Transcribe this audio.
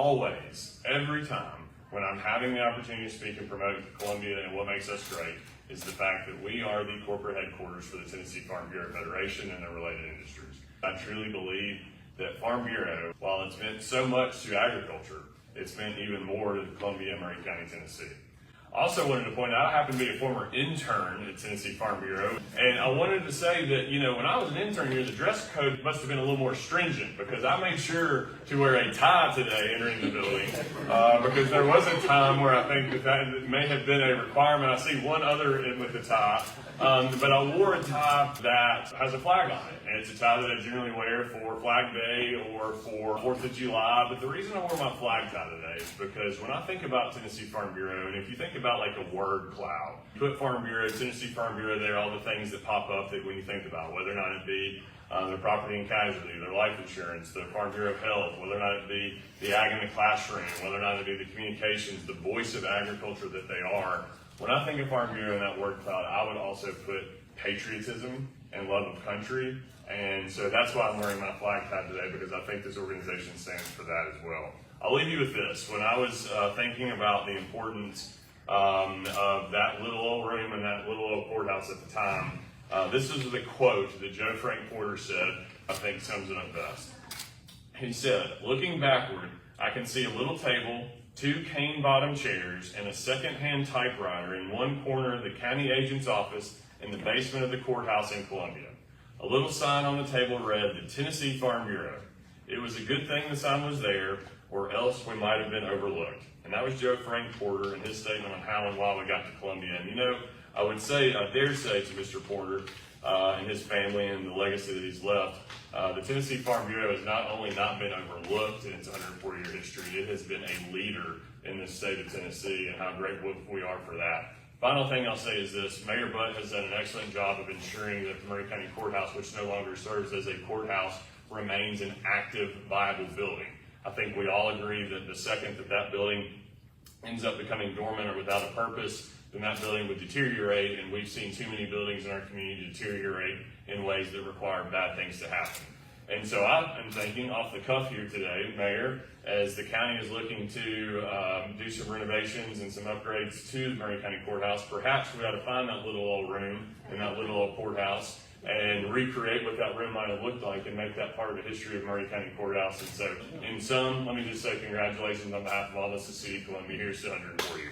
always, every time, when I'm having the opportunity to speak and promote Columbia and what makes us great, is the fact that we are the corporate headquarters for the Tennessee Farm Bureau Federation and the related industries. I truly believe that Farm Bureau, while it's meant so much to agriculture, it's meant even more to Columbia and Maury County, Tennessee. Also wanted to point out, I happen to be a former intern at Tennessee Farm Bureau, and I wanted to say that, when I was an intern here, the dress code must have been a little more stringent, because I made sure to wear a tie today entering the building, because there was a time where I think that may have been a requirement. I see one other in with a tie, but I wore a tie that has a flag on it, and it's a tie that I generally wear for Flag Day or for 4th of July. But the reason I wore my flag tie today is because when I think about Tennessee Farm Bureau, and if you think about like a word cloud, put Farm Bureau, Tennessee Farm Bureau there, all the things that pop up that when you think about, whether or not it be their property and casualty, their life insurance, the Farm Bureau of Health, whether or not it be the ag in the classroom, whether or not it be the communications, the voice of agriculture that they are. When I think of Farm Bureau in that word cloud, I would also put patriotism and love of country. And so that's why I'm wearing my flag tie today, because I think this organization stands for that as well. I'll leave you with this. When I was thinking about the importance of that little old room and that little old courthouse at the time, this is the quote that Joe Frank Porter said, I think sums it up best. He said, "Looking backward, I can see a little table, 2 cane-bottom chairs, and a second-hand typewriter in one corner of the county agent's office in the basement of the courthouse in Columbia. A little sign on the table read, 'The Tennessee Farm Bureau.' It was a good thing the sign was there, or else we might have been overlooked." And that was Joe Frank Porter and his statement on how and why we got to Columbia. And I would say, I dare say to Mr. Porter and his family and the legacy that he's left, the Tennessee Farm Bureau has not only not been overlooked in its 140-year history, it has been a leader in the state of Tennessee, and how grateful we are for that. Final thing I'll say is this: Mayor Butt has done an excellent job of ensuring that the Maury County Courthouse, which no longer serves as a courthouse, remains an active, viable building. I think we all agree that the second that building ends up becoming dormant or without a purpose, then that building would deteriorate, and we've seen too many buildings in our community deteriorate in ways that require bad things to happen. And so I'm thinking off the cuff here today, Mayor, as the county is looking to do some renovations and some upgrades to the Maury County Courthouse, perhaps we ought to find that little old room in that little old courthouse and recreate what that room might have looked like and make that part of the history of Maury County Courthouse. And so, in sum, let me just say congratulations on behalf of all of us at City of Columbia. Here's to 140 years.